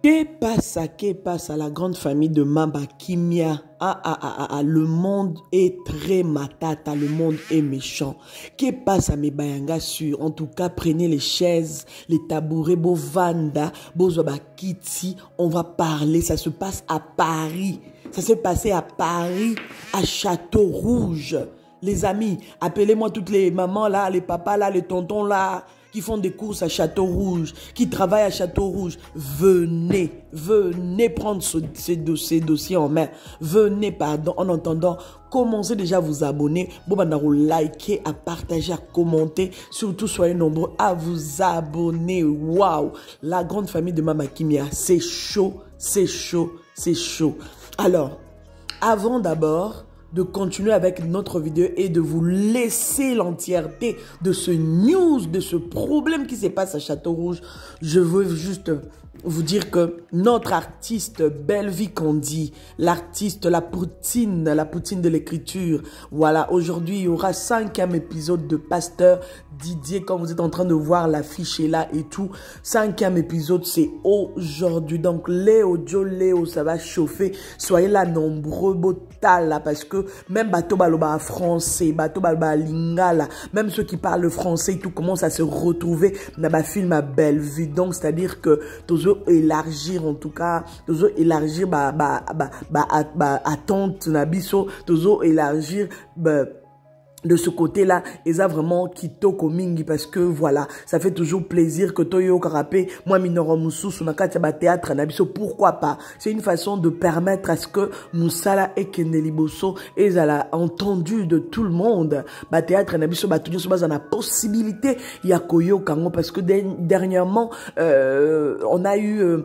Que passa la grande famille de Mamba Kimia? Le monde est très matata, le monde est méchant. Que passe à mes bayanga sur? En tout cas, prenez les chaises, les tabourets, beau vanda, beau kiti. On va parler, ça se passe à Paris. Ça s'est passé à Paris, à Château-Rouge. Les amis, appelez-moi toutes les mamans là, les papas là, les tontons là, qui font des courses à Château-Rouge, qui travaillent à Château-Rouge. Venez, venez prendre ces dossiers en main. Venez, pardon, en entendant, commencez déjà à vous abonner. Bon, liker, à partager, à commenter. Surtout, soyez nombreux à vous abonner. Waouh! La grande famille de Mamba Kimia, c'est chaud, c'est chaud, c'est chaud. Alors, avant d'abord de continuer avec notre vidéo et de vous laisser l'entièreté de ce news, de ce problème qui se passe à Château-Rouge, je veux juste vous dire que notre artiste Belvi Kandi, l'artiste, la poutine de l'écriture, voilà, aujourd'hui il y aura 5e épisode de Pasteur Didier, comme vous êtes en train de voir l'affiche est là et tout. 5e épisode, c'est aujourd'hui, donc Léo, ça va chauffer, soyez là nombreux, botal là, parce que même bateau baloba français, bateau baloba lingala, même ceux qui parlent français, tout commence à se retrouver dans ma film à Belvi, donc c'est à dire que toujours élargir en tout cas, toujours élargir attente nabiso, toujours élargir de ce côté-là, ils ont vraiment kitoko mingi parce que voilà, ça fait toujours plaisir que Toyo Karapé, moi minoro musu sunakata théâtre nabiso, pourquoi pas? C'est une façon de permettre à ce que Moussala et Kendeliboso et a entendu de tout le monde. Théâtre nabiso batunyo soba la possibilité yakoyo kango parce que dernièrement on a eu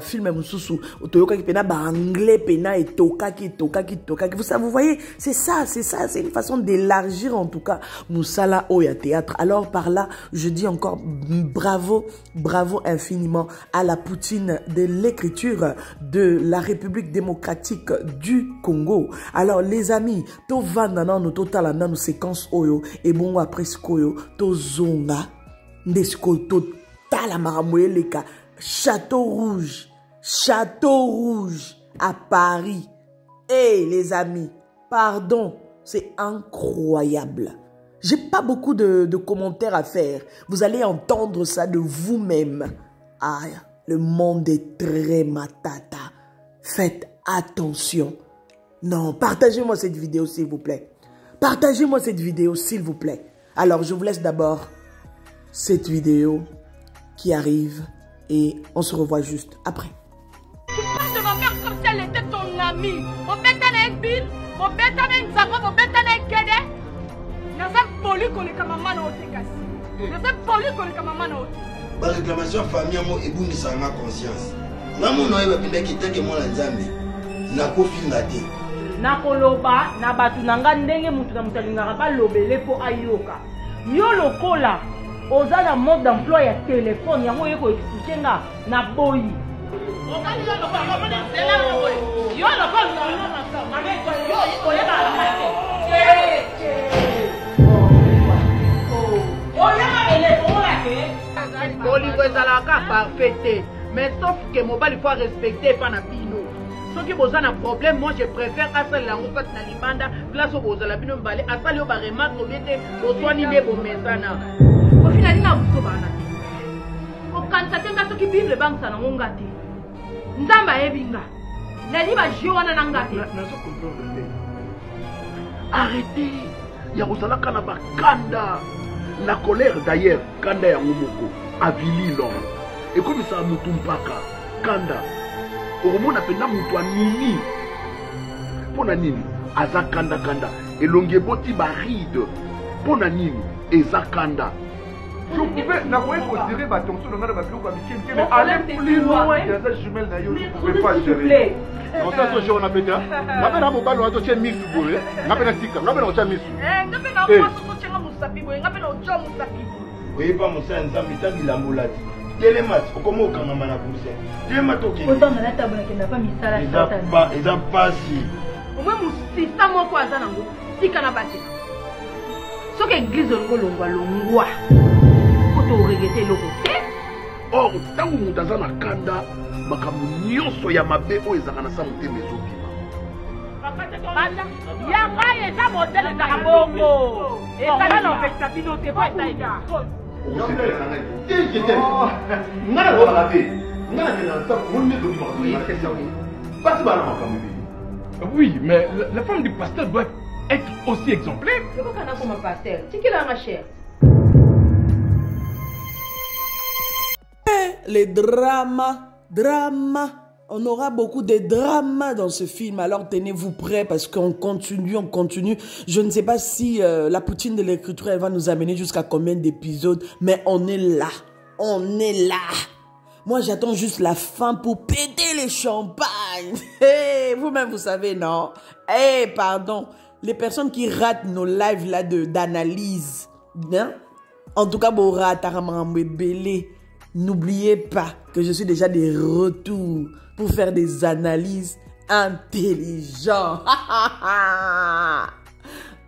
film mususu Toyoka ki pena anglais pena et toka ki vous voyez, c'est ça, c'est une façon d'élargir en tout cas Moussala Oya Théâtre. Alors par là, je dis encore bravo, bravo infiniment à la poutine de l'écriture de la République démocratique du Congo. Alors les amis, to vandana no total na no séquence oyo et bon après skoyo to zonga ndesko total maramweleka Château Rouge à Paris. Et les amis, pardon, c'est incroyable. J'ai pas beaucoup de commentaires à faire. Vous allez entendre ça de vous-même. Ah, le monde est très matata. Faites attention. Non, partagez-moi cette vidéo s'il vous plaît. Partagez-moi cette vidéo s'il vous plaît. Alors, je vous laisse d'abord cette vidéo qui arrive et on se revoit juste après. Tu parles de ma mère comme si elle était ton amie. Mon père est une bille. Mon bête est une zama, mon bête est une guédé. Je suis poli qu'on est comme maman au Tekasi. Je suis poli qu'on est comme maman au Tekasi. La réclamation famille est bonne sans ma conscience. Na mon noyé va pinda kita que moi la nzambe. Na ko finga te. Na koloba na batu nanga ndenge mutu na mutalinga ba lobele po ayoka. Yo lokola oza na mode d'emploi ya téléphone yango yeko expliquer nga na boyi. Mais sauf que mobile il faut respecter pas na bino. Ceux qui posent un problème, moi je préfère à ça lango fait na libanda place au boza la bino mbale à ça le ba remarque obete boswani ne bo mesana. Au final ina busobana. Au kansa tenga soki bible bank sana ngati. Nzamba ebinga. Nali ba jiwana nangati. Arrêtez. Ya kozala kana ba kanda. La colère d'ailleurs, kanda ya ngomoko avililo. Et comme ça mutu mpaka kanda. Oromona pena mutu anini. Pona nini? Aza kanda kanda. Elonge boti baride. Pona nini? Eza kanda. Je pouvais considérer ma tension dans ma bloc mais aller plus loin que cette jumelle d'ailleurs, je ne pouvais pas gérer. Non, ça, c'est on a pété. On a mon ballon, on a mis sur le on a pété tika, on a pété mis oui, pas mon sein, ça m'est dit la moulade. Télémat, comment on a mal à pousser. Télémat, ok. Autant de la table qui n'a pas mis ça là. Ils n'ont pas si. Au moins, si ça m'a quoi ça nango, si qu'on a battu. Ce que l'église de l'Ongwa, faut te regretter le côté. or ntango moto aza na kanda makambo nyonso ya mabe oyo ezalaka na sa motema ezobima yanga eza modele ezaka bongo ekala na opekisa bino te po eza ega Oui, mais la femme du pasteur doit être aussi exemplaire. C'est quoi qu'on a comme pasteur? C'est qui là, ma chère? Les dramas. On aura beaucoup de dramas dans ce film. Alors tenez-vous prêts parce qu'on continue, on continue. Je ne sais pas si la poutine de l'écriture, elle va nous amener jusqu'à combien d'épisodes. Mais on est là. On est là. Moi, j'attends juste la fin pour péter les champagnes. Hey, vous-même, vous savez, non? Eh, pardon. Les personnes qui ratent nos lives là d'analyse, hein? En tout cas, bon, n'oubliez pas que je suis déjà de retour pour faire des analyses intelligentes.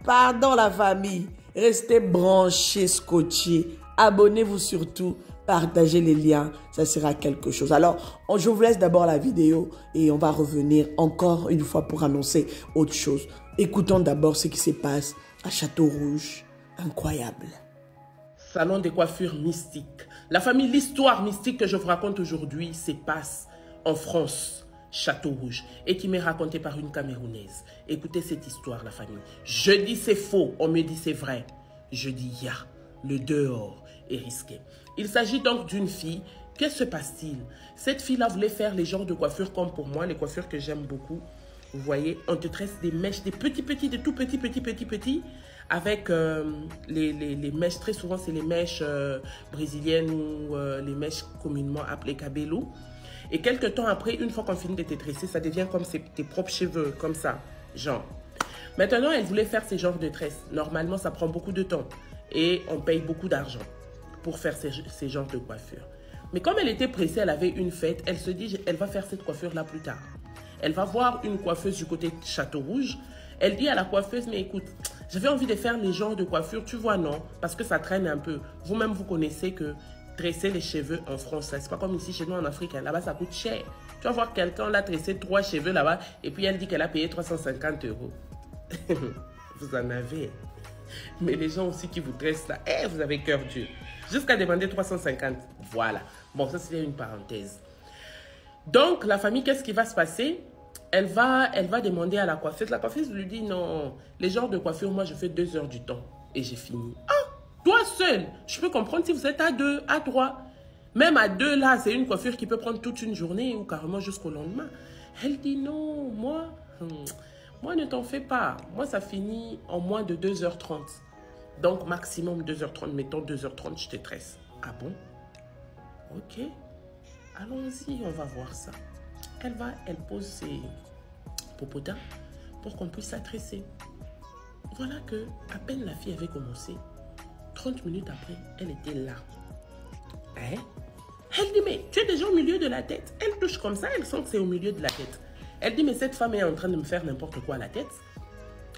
Pardon la famille. Restez branchés, scotchés. Abonnez-vous surtout. Partagez les liens, ça sera quelque chose. Alors, je vous laisse d'abord la vidéo et on va revenir encore une fois pour annoncer autre chose. Écoutons d'abord ce qui se passe à Château-Rouge. Incroyable. Salon de coiffure mystique. La famille, l'histoire mystique que je vous raconte aujourd'hui se passe en France, Château-Rouge, et qui m'est racontée par une Camerounaise. Écoutez cette histoire, la famille. Je dis c'est faux, on me dit c'est vrai. Je dis ya, le dehors est risqué. Il s'agit donc d'une fille. Que se passe-t-il? Cette fille-là voulait faire les genres de coiffures comme pour moi, les coiffures que j'aime beaucoup. Vous voyez, on te tresse des mèches, des petits, des tout petits, avec les mèches, très souvent c'est les mèches brésiliennes ou les mèches communément appelées cabello. Et quelques temps après, une fois qu'on finit de te tresser, ça devient comme tes propres cheveux, comme ça, genre. Maintenant, elle voulait faire ces genres de tresses. Normalement, ça prend beaucoup de temps et on paye beaucoup d'argent pour faire ces genres de coiffures. Mais comme elle était pressée, elle avait une fête, elle se dit, elle va faire cette coiffure-là plus tard. Elle va voir une coiffeuse du côté de Château-Rouge. Elle dit à la coiffeuse, mais écoute, j'avais envie de faire les genres de coiffure, tu vois, non? Parce que ça traîne un peu. Vous-même, vous connaissez que tresser les cheveux en France, c'est pas comme ici chez nous en Afrique. Là-bas, ça coûte cher. Tu vas voir quelqu'un, l'a tressé 3 cheveux là-bas, et puis elle dit qu'elle a payé 350 €. Vous en avez. Mais les gens aussi qui vous tressent là, vous avez cœur dur. Jusqu'à demander 350. Voilà. Bon, ça, c'est une parenthèse. Donc, la famille, qu'est-ce qui va se passer? Elle va demander à la coiffeuse. La coiffeuse lui dit, non, les genres de coiffure, moi, je fais 2 heures du temps. Et j'ai fini. Ah, toi seul, je peux comprendre si vous êtes à 2, à 3. Même à 2, là, c'est une coiffure qui peut prendre toute une journée ou carrément jusqu'au lendemain. Elle dit, non, moi, ne t'en fais pas. Moi, ça finit en moins de 2h30. Donc, maximum 2h30. Mettons 2h30, je te tresse. Ah bon? Ok. Allons-y, on va voir ça. Elle pose ses popotins pour qu'on puisse la tresser. Voilà que, à peine la fille avait commencé, 30 minutes après, elle était là. Hein? Elle dit, mais tu es déjà au milieu de la tête. Elle touche comme ça, elle sent que c'est au milieu de la tête. Elle dit, mais cette femme est en train de me faire n'importe quoi à la tête.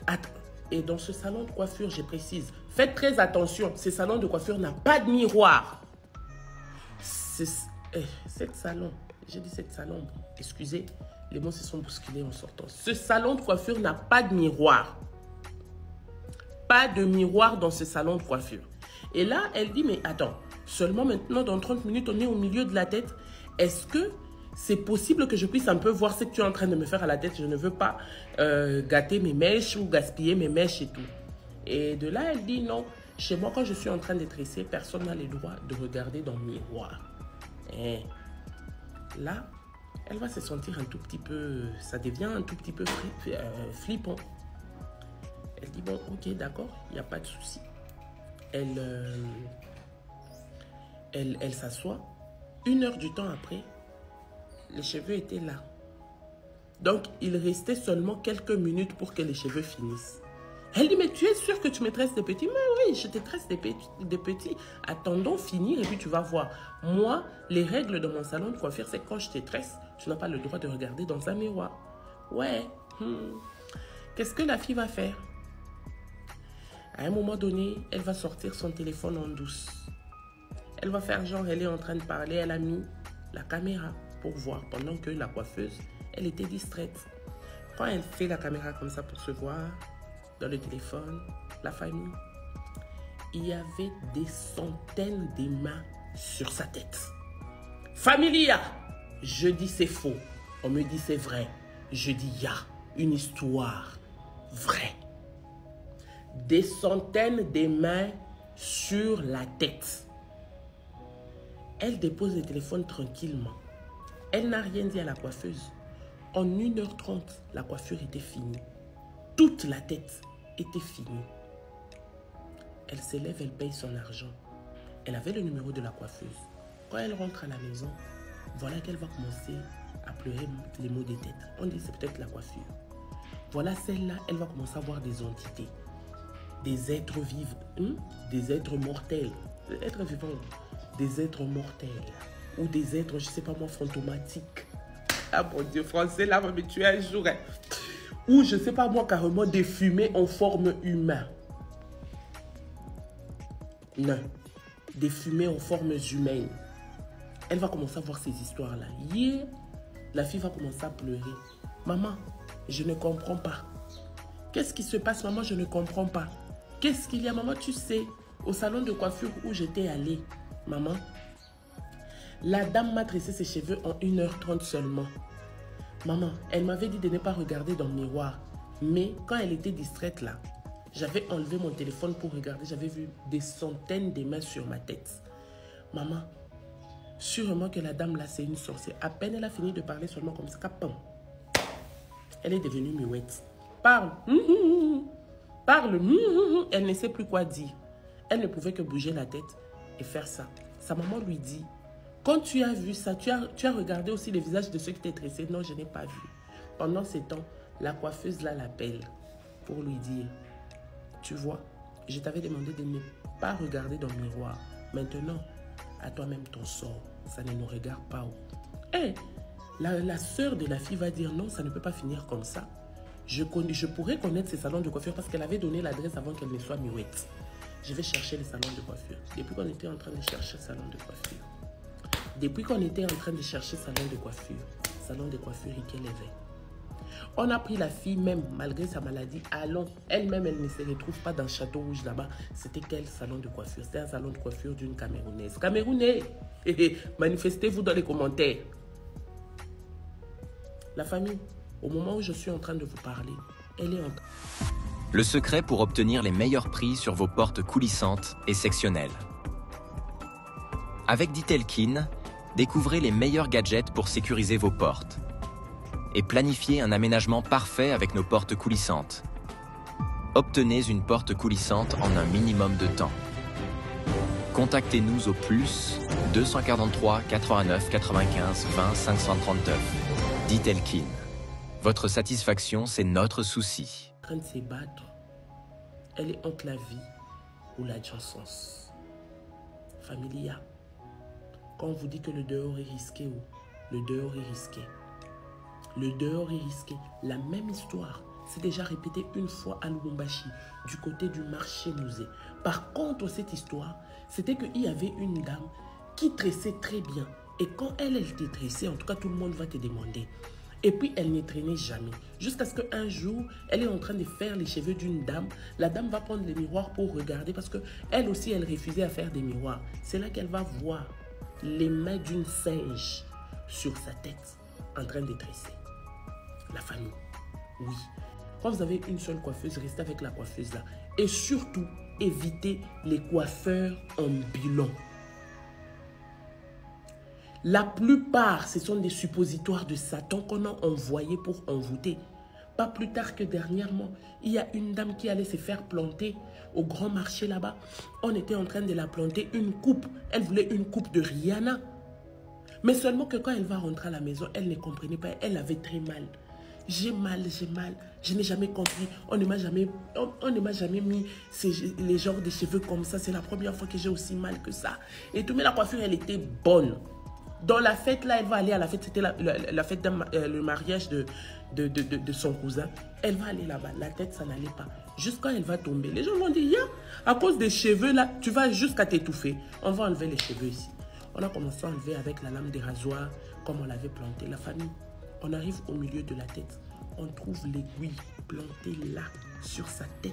Attends. Et dans ce salon de coiffure, je précise, faites très attention, ce salon de coiffure n'a pas de miroir. Cette salon, j'ai dit cette salon, excusez, les mots se sont bousculés en sortant. Ce salon de coiffure n'a pas de miroir. Pas de miroir dans ce salon de coiffure. Et là, elle dit, mais attends, seulement maintenant, dans 30 minutes, on est au milieu de la tête. Est-ce que c'est possible que je puisse un peu voir ce que tu es en train de me faire à la tête? Je ne veux pas gâter mes mèches ou gaspiller mes mèches et tout. Et de là, elle dit, non, chez moi, quand je suis en train de tresser, personne n'a le droit de regarder dans le miroir. Et là, elle va se sentir un tout petit peu, ça devient un tout petit peu flippant. Elle dit, bon, ok, d'accord, il n'y a pas de souci. Elle s'assoit. 1 heure du temps après, les cheveux étaient là. Donc, il restait seulement quelques minutes pour que les cheveux finissent. Elle dit, mais tu es sûre que tu me tresses des petits? Mais oui, je te tresse des petits. Attendons finir et puis tu vas voir. Moi, les règles de mon salon de coiffure, c'est quand je te tresse, tu n'as pas le droit de regarder dans un miroir. Ouais. Qu'est-ce que la fille va faire? À un moment donné, elle va sortir son téléphone en douce. Elle va faire genre, elle est en train de parler, elle a mis la caméra pour voir, pendant que la coiffeuse, elle était distraite. Quand elle fait la caméra comme ça pour se voir, dans le téléphone, la famille, il y avait des centaines de mains sur sa tête. Familia, je dis c'est faux, on me dit c'est vrai. Je dis il y a une histoire vraie. Des centaines de mains sur la tête. Elle dépose le téléphone tranquillement. Elle n'a rien dit à la coiffeuse. En 1h30, la coiffure était finie. Toute la tête était finie. Elle s'élève, elle paye son argent. Elle avait le numéro de la coiffeuse. Quand elle rentre à la maison, voilà qu'elle va commencer à pleurer les maux des têtes. On dit c'est peut-être la coiffure. Voilà celle-là, elle va commencer à voir des entités. Des êtres vivants, des êtres mortels. Des êtres vivants, des êtres mortels. Ou des êtres, je ne sais pas moi, fantomatiques. Ah mon Dieu, français là va me tuer un jour. Hein. Ou je ne sais pas moi, carrément des fumées en forme humaine. Non, des fumées en formes humaines. Elle va commencer à voir ces histoires-là. Hier, la fille va commencer à pleurer. Maman, je ne comprends pas. Qu'est-ce qui se passe, maman? Je ne comprends pas. Qu'est-ce qu'il y a, maman? Tu sais, au salon de coiffure où j'étais allée, maman, la dame m'a tressé ses cheveux en 1h30 seulement. Maman, elle m'avait dit de ne pas regarder dans le miroir. Mais quand elle était distraite là, j'avais enlevé mon téléphone pour regarder. J'avais vu des centaines de mains sur ma tête. Maman, sûrement que la dame là, c'est une sorcière. À peine elle a fini de parler seulement comme ça. Capam. Elle est devenue muette. Parle. Parle. Elle ne sait plus quoi dire. Elle ne pouvait que bouger la tête et faire ça. Sa maman lui dit, quand tu as vu ça, tu as regardé aussi les visages de ceux qui t'étaient tressés. Non, je n'ai pas vu. Pendant ces temps, la coiffeuse là l'appelle pour lui dire, tu vois, je t'avais demandé de ne pas regarder dans le miroir. Maintenant, à toi-même ton sort. Ça ne nous regarde pas. Hey, la sœur de la fille va dire non, ça ne peut pas finir comme ça. Je pourrais connaître ces salons de coiffure parce qu'elle avait donné l'adresse avant qu'elle ne soit muette. Je vais chercher les salons de coiffure. Depuis qu'on était en train de chercher salon de coiffure. Salon de coiffure Riquet Lévesque. On a pris la fille même, malgré sa maladie, allons. Elle-même, elle ne se retrouve pas dans le Château Rouge là-bas. C'était quel salon de coiffure? C'était un salon de coiffure d'une Camerounaise. Camerounais, manifestez-vous dans les commentaires. La famille, au moment où je suis en train de vous parler, elle est en train... Le secret pour obtenir les meilleurs prix sur vos portes coulissantes et sectionnelles. Avec Ditelkin, découvrez les meilleurs gadgets pour sécuriser vos portes et planifiez un aménagement parfait avec nos portes coulissantes. Obtenez une porte coulissante en un minimum de temps. Contactez-nous au plus 243 89 95 20 539. Ditelkin. Votre satisfaction, c'est notre souci. En train de se battre, elle est entre la vie ou la jouissance. Familia, quand on vous dit que le dehors est risqué, le dehors est risqué. Le dehors est risqué. La même histoire s'est déjà répétée une fois à Lubumbashi, du côté du marché musée. Par contre, cette histoire, c'était qu'il y avait une dame qui tressait très bien. Et quand elle était tressée, en tout cas, tout le monde va te demander. Et puis, elle ne traînait jamais. Jusqu'à ce qu'un jour, elle est en train de faire les cheveux d'une dame. La dame va prendre les miroirs pour regarder parce qu'elle aussi, elle refusait à faire des miroirs. C'est là qu'elle va voir les mains d'une singe sur sa tête en train de tresser. La famille, oui. Quand vous avez une seule coiffeuse, restez avec la coiffeuse là. Et surtout, évitez les coiffeurs en bilan. La plupart, ce sont des suppositoires de Satan qu'on a envoyés pour envoûter. Pas plus tard que dernièrement, il y a une dame qui allait se faire planter au grand marché là-bas. On était en train de la planter une coupe. Elle voulait une coupe de Rihanna. Mais seulement que quand elle va rentrer à la maison, elle ne comprenait pas. Elle avait très mal. J'ai mal, je n'ai jamais compris. On ne m'a jamais mis les genres de cheveux comme ça. C'est la première fois que j'ai aussi mal que ça. Et tout, mais la coiffure, elle était bonne. Dans la fête, là, elle va aller à la fête. C'était la fête, le mariage de son cousin. Elle va aller là-bas. La tête, ça n'allait pas. jusqu'à elle va tomber. Les gens vont dire, à cause des cheveux là, tu vas jusqu'à t'étouffer. On va enlever les cheveux ici. On a commencé à enlever avec la lame de rasoir, comme on l'avait planté. La famille, on arrive au milieu de la tête. On trouve l'aiguille plantée là, sur sa tête.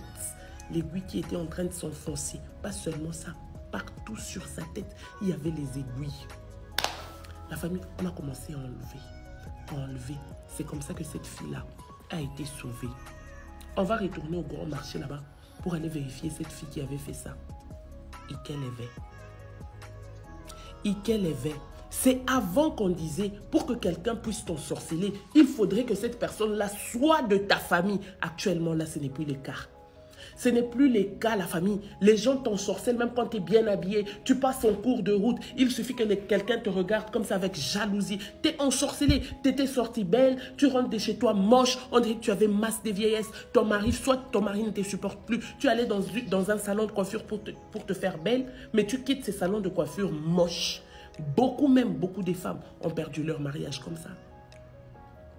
L'aiguille qui était en train de s'enfoncer. Pas seulement ça, partout sur sa tête, il y avait les aiguilles. La famille, on a commencé à enlever. C'est comme ça que cette fille-là a été sauvée. On va retourner au grand marché là-bas pour aller vérifier cette fille qui avait fait ça. Et qu'elle avait. Et qu'elle avait. C'est avant qu'on disait, pour que quelqu'un puisse t'ensorceler, il faudrait que cette personne-là soit de ta famille. Actuellement, là, ce n'est plus le cas. Ce n'est plus le cas, la famille. Les gens t'ensorcellent même quand tu es bien habillé. Tu passes en cours de route. Il suffit que quelqu'un te regarde comme ça avec jalousie. Tu es ensorcelé. Tu étais sortie belle. Tu rentres de chez toi moche. On dirait que tu avais masse de vieillesse. Ton mari, soit ton mari ne te supporte plus. Tu allais dans un salon de coiffure pour te faire belle. Mais tu quittes ces salons de coiffure moches. Beaucoup des femmes ont perdu leur mariage comme ça.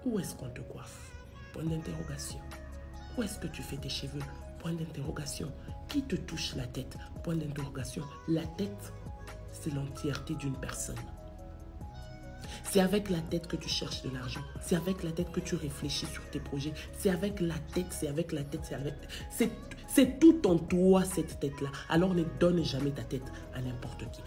Où est-ce qu'on te coiffe? Point d'interrogation. Où est-ce que tu fais tes cheveux? Point d'interrogation. Qui te touche la tête? Point d'interrogation. La tête, c'est l'entièreté d'une personne. C'est avec la tête que tu cherches de l'argent. C'est avec la tête que tu réfléchis sur tes projets. C'est avec la tête, c'est avec la tête, c'est tout en toi, cette tête-là. Alors ne donne jamais ta tête à n'importe qui.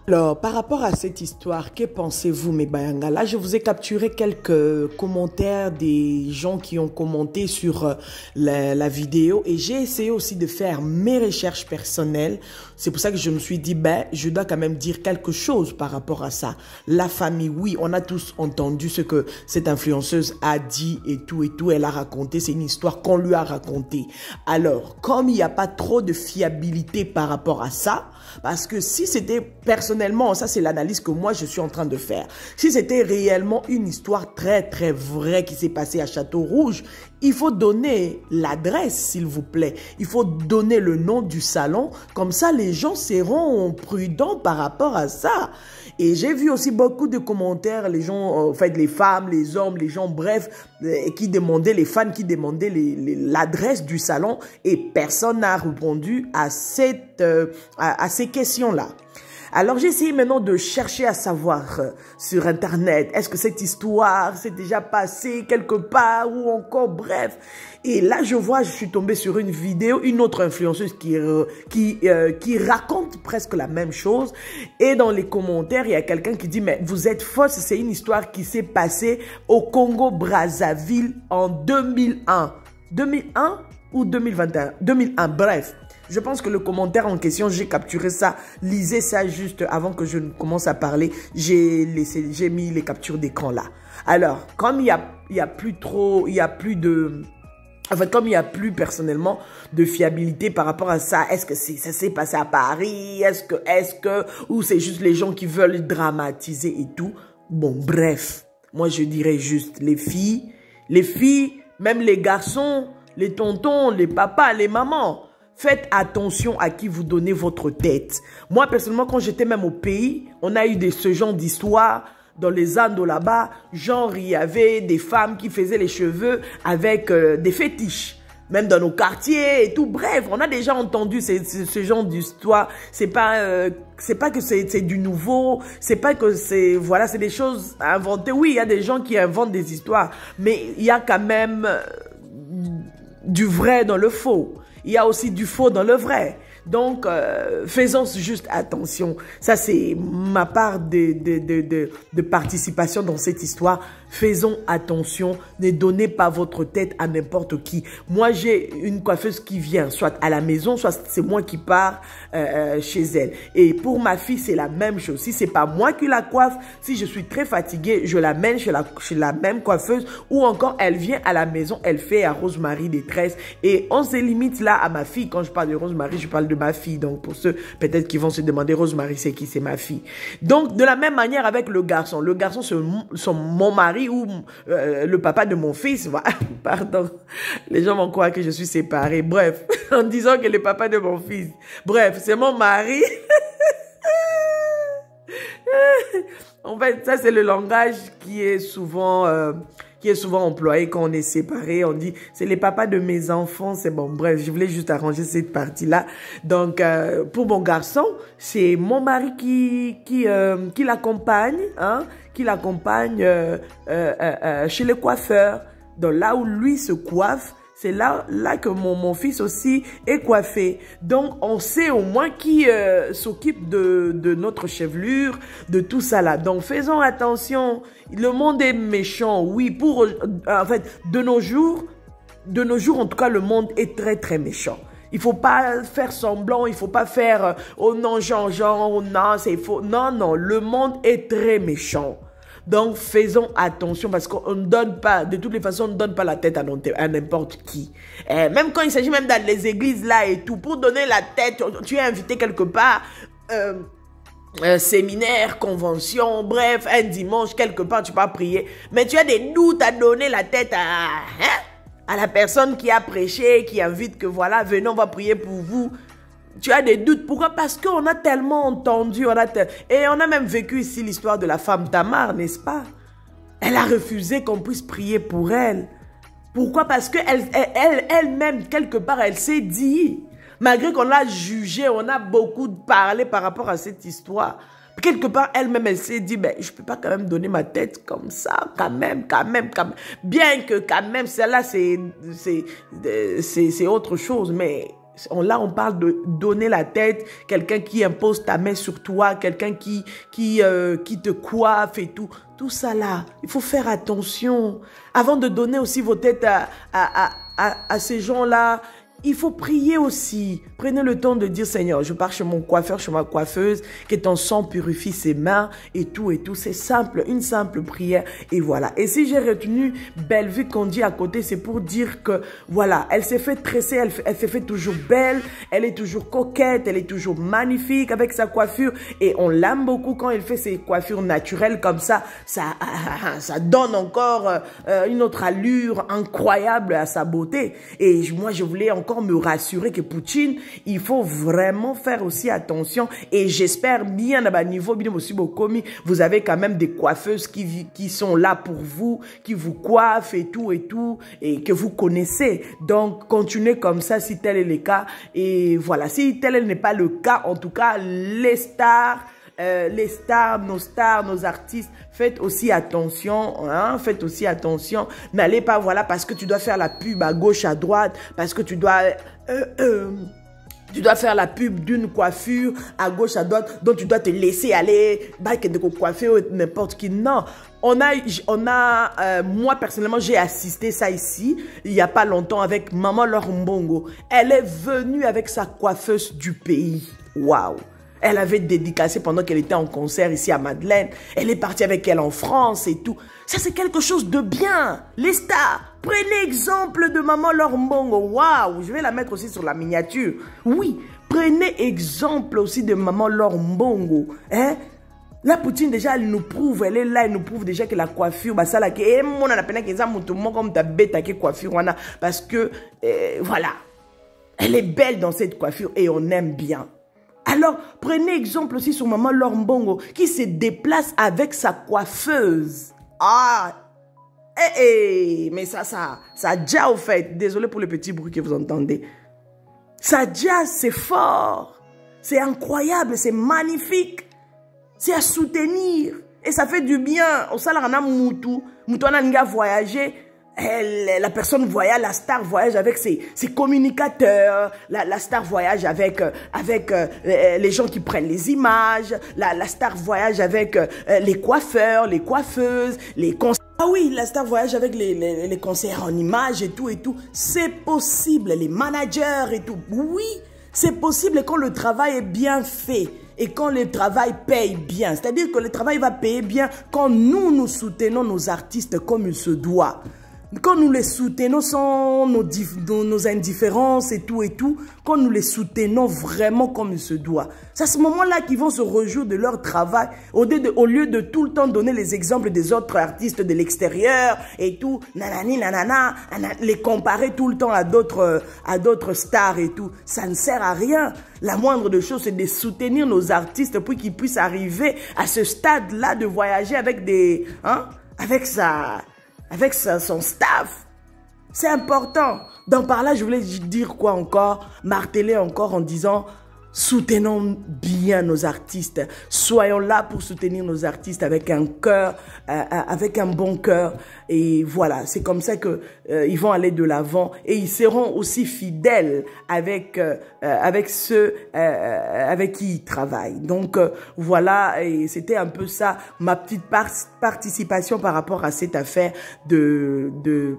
Alors, par rapport à cette histoire, que pensez-vous, mes Bayanga? Là, je vous ai capturé quelques commentaires des gens qui ont commenté sur la vidéo et j'ai essayé aussi de faire mes recherches personnelles. C'est pour ça que je me suis dit, ben, je dois quand même dire quelque chose par rapport à ça. La famille, oui, on a tous entendu ce que cette influenceuse a dit et tout, elle a raconté. C'est une histoire qu'on lui a racontée. Alors, comme il n'y a pas trop de fiabilité par rapport à ça, parce que si c'était personnellement, ça c'est l'analyse que moi je suis en train de faire. Si c'était réellement une histoire très vraie qui s'est passée à Château-Rouge, il faut donner l'adresse s'il vous plaît. Il faut donner le nom du salon. Comme ça les gens seront prudents par rapport à ça. Et j'ai vu aussi beaucoup de commentaires, les gens, en fait les femmes, les hommes, les gens, bref, qui demandaient, les fans qui demandaient l'adresse du salon et personne n'a répondu à ces questions-là. Alors j'ai essayé maintenant de chercher à savoir sur internet, est-ce que cette histoire s'est déjà passée quelque part ou encore, bref. Et là je suis tombée sur une vidéo, une autre influenceuse qui raconte presque la même chose. Et dans les commentaires, il y a quelqu'un qui dit, mais vous êtes fausse, c'est une histoire qui s'est passée au Congo-Brazzaville en 2001. 2001 ou 2021? 2001, bref. Je pense que le commentaire en question, j'ai capturé ça. Lisez ça juste avant que je ne commence à parler. J'ai mis les captures d'écran là. Alors, comme il y a plus personnellement de fiabilité par rapport à ça, est-ce que ça s'est passé à Paris? Ou c'est juste les gens qui veulent dramatiser et tout? Bon, bref. Moi, je dirais juste les filles, même les garçons, les tontons, les papas, les mamans. Faites attention à qui vous donnez votre tête. Moi, personnellement, quand j'étais même au pays, on a eu ce genre d'histoire dans les Andes là-bas. Genre, il y avait des femmes qui faisaient les cheveux avec des fétiches. Même dans nos quartiers et tout. Bref, on a déjà entendu ce genre d'histoire. C'est pas que c'est du nouveau. C'est pas que c'est des choses inventées. Oui, il y a des gens qui inventent des histoires. Mais il y a quand même du vrai dans le faux. Il y a aussi du faux dans le vrai. Donc, faisons juste attention. Ça, c'est ma part de participation dans cette histoire. Faisons attention. Ne donnez pas votre tête à n'importe qui. Moi, j'ai une coiffeuse qui vient, soit à la maison, soit c'est moi qui pars chez elle. Et pour ma fille, c'est la même chose. Si c'est pas moi qui la coiffe, si je suis très fatiguée, je l'amène chez la même coiffeuse. Ou encore, elle vient à la maison, elle fait à Rosemary des tresses. Et on se limite là à ma fille. Quand je parle de Rosemary, je parle de ma fille. Donc, pour ceux peut-être qui vont se demander, Rosemary, c'est qui? C'est ma fille. Donc, de la même manière avec le garçon. Le garçon, c'est mon mari ou le papa de mon fils. Pardon. Les gens vont croire que je suis séparée. Bref, en disant que le papa de mon fils. Bref, c'est mon mari. En fait, ça, c'est le langage qui est souvent qui est souvent employé quand on est séparés. On dit, c'est les papas de mes enfants. C'est bon, bref, je voulais juste arranger cette partie-là. Donc, pour mon garçon, c'est mon mari qui l'accompagne, hein, qui l'accompagne chez les coiffeurs. Donc là où lui se coiffe, c'est là que mon fils aussi est coiffé. Donc, on sait au moins qui s'occupe de notre chevelure, de tout ça là. Donc, faisons attention. Le monde est méchant, oui. En fait, de nos jours, en tout cas, le monde est très, très méchant. Il faut pas faire semblant, il faut pas faire oh non, genre, oh non, c'est faux. Non, non, le monde est très méchant. Donc, faisons attention parce qu'on ne donne pas, de toutes les façons, on ne donne pas la tête à n'importe qui. Même quand il s'agit même dans les églises là et tout, pour donner la tête, tu es invité quelque part, séminaire, convention, bref, un dimanche, quelque part, tu vas prier. Mais tu as des doutes à donner la tête à la personne qui a prêché, qui invite que voilà, venez, on va prier pour vous. Tu as des doutes. Pourquoi? Parce qu'on a tellement entendu, et on a même vécu ici l'histoire de la femme Tamar, n'est-ce pas? Elle a refusé qu'on puisse prier pour elle. Pourquoi? Parce qu'elle-même, quelque part, elle s'est dit, malgré qu'on l'a jugée, on a beaucoup parlé par rapport à cette histoire. Quelque part, elle-même, elle s'est dit, ben, je peux pas quand même donner ma tête comme ça, quand même. Bien que quand même, celle-là, c'est autre chose, mais... Là, on parle de donner la tête, quelqu'un qui impose ta main sur toi, quelqu'un qui te coiffe et tout. Tout ça là, il faut faire attention. Avant de donner aussi vos têtes à ces gens-là, il faut prier aussi. Prenez le temps de dire, Seigneur, je pars chez mon coiffeur, chez ma coiffeuse, que ton sang purifie ses mains et tout. C'est simple, une simple prière et voilà. Et si j'ai retenu Bellevue qu'on dit à côté, c'est pour dire que voilà, elle s'est fait tresser, elle s'est fait toujours belle, elle est toujours coquette, elle est toujours magnifique avec sa coiffure et on l'aime beaucoup quand elle fait ses coiffures naturelles comme ça. Ça donne encore une autre allure incroyable à sa beauté. Et moi, je voulais encore me rassurer que Poutine, il faut vraiment faire aussi attention et j'espère bien à niveau vous avez quand même des coiffeuses qui sont là pour vous, qui vous coiffent et tout et que vous connaissez. Donc continuez comme ça si tel est le cas et voilà, si tel n'est pas le cas, en tout cas les stars, nos artistes, faites aussi attention, hein, faites aussi attention. N'allez pas, voilà, parce que tu dois faire la pub à gauche, à droite, parce que tu dois faire la pub d'une coiffure à gauche, à droite, donc tu dois te laisser aller, de coiffer n'importe qui. Non. Moi personnellement, j'ai assisté ça ici, il n'y a pas longtemps avec Maman Laure Mbongo. Elle est venue avec sa coiffeuse du pays. Waouh! Elle avait dédicacé pendant qu'elle était en concert ici à Madeleine. Elle est partie avec elle en France et tout. Ça, c'est quelque chose de bien. Les stars, prenez exemple de Maman Laure Mbongo. Waouh, je vais la mettre aussi sur la miniature. Oui, prenez exemple aussi de Maman Laure Mbongo. Hein? La Poutine, déjà, elle nous prouve, elle est là, elle nous prouve déjà que la coiffure, bah, ça, là, parce que, voilà, elle est belle dans cette coiffure et on aime bien. Alors, prenez exemple aussi sur Maman Laure Mbongo qui se déplace avec sa coiffeuse. Ah, mais ça déjà au fait. Désolé pour le petit bruit que vous entendez. Ça déjà, c'est fort. C'est incroyable, c'est magnifique. C'est à soutenir. Et ça fait du bien. Au salaire, on a Moutou. Moutou, on a voyagé. La personne voyage, la star voyage avec ses communicateurs, la star voyage avec les gens qui prennent les images, la star voyage avec les coiffeurs, les coiffeuses, les conseillers. Ah oui, la star voyage avec les conseillers en images et tout. C'est possible, les managers et tout. Oui, c'est possible quand le travail est bien fait. Et quand le travail paye bien, c'est-à-dire que le travail va payer bien quand nous soutenons nos artistes comme il se doit. Quand nous les soutenons sans nos indifférences et tout, quand nous les soutenons vraiment comme il se doit, c'est à ce moment-là qu'ils vont se réjouir de leur travail, au lieu de tout le temps donner les exemples des autres artistes de l'extérieur et tout, nanani, nanana, les comparer tout le temps à d'autres stars et tout. Ça ne sert à rien. La moindre des choses, c'est de soutenir nos artistes pour qu'ils puissent arriver à ce stade-là de voyager avec avec son staff. C'est important. Donc par là, je voulais dire quoi encore? Marteler encore en disant, soutenons bien nos artistes. Soyons là pour soutenir nos artistes avec un cœur, avec un bon cœur. Et voilà, c'est comme ça que ils vont aller de l'avant et ils seront aussi fidèles avec ceux avec qui ils travaillent. Donc voilà, et c'était un peu ça ma petite participation par rapport à cette affaire de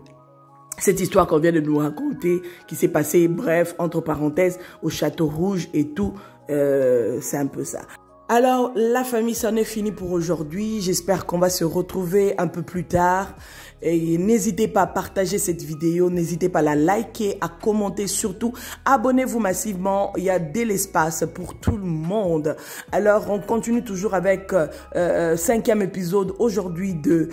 cette histoire qu'on vient de nous raconter, qui s'est passée, bref, entre parenthèses, au Château Rouge et tout, c'est un peu ça. Alors, la famille, ça en est fini pour aujourd'hui. J'espère qu'on va se retrouver un peu plus tard. Et n'hésitez pas à partager cette vidéo, n'hésitez pas à la liker, à commenter, surtout abonnez-vous massivement, il y a de l'espace pour tout le monde. Alors on continue toujours avec 5e épisode aujourd'hui de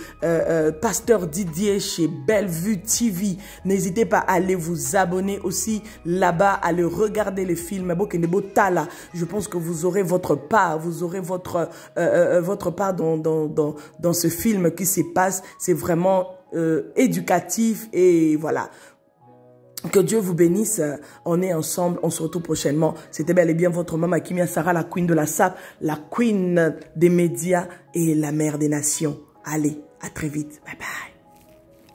Pasteur Didier chez Bellevue TV. N'hésitez pas à aller vous abonner aussi là-bas, à aller regarder les films. Je pense que vous aurez votre part, vous aurez votre part dans ce film qui se passe. C'est vraiment éducatif et voilà. Que Dieu vous bénisse. On est ensemble. On se retrouve prochainement. C'était bel et bien votre maman Kimia Sarah, la queen de la SAP, la queen des médias et la mère des nations. Allez, à très vite. Bye bye.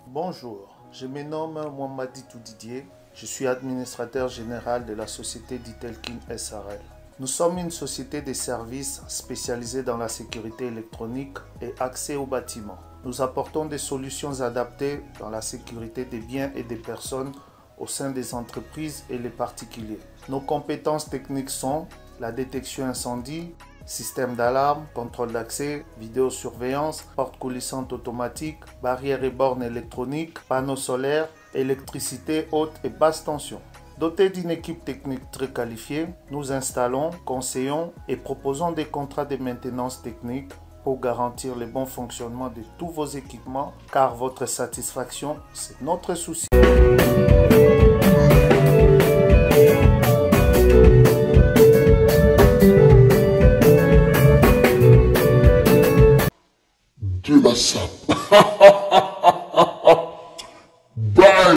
Bonjour, je me nomme Mouamaditou Didier. Je suis administrateur général de la société Ditelkin SRL. Nous sommes une société de services spécialisée dans la sécurité électronique et accès aux bâtiments. Nous apportons des solutions adaptées dans la sécurité des biens et des personnes au sein des entreprises et les particuliers. Nos compétences techniques sont la détection incendie, système d'alarme, contrôle d'accès, vidéosurveillance, porte coulissante automatique, barrières et bornes électroniques, panneaux solaires, électricité haute et basse tension. Dotés d'une équipe technique très qualifiée, nous installons, conseillons et proposons des contrats de maintenance technique pour garantir le bon fonctionnement de tous vos équipements, car votre satisfaction, c'est notre souci. De la SAP. Bye.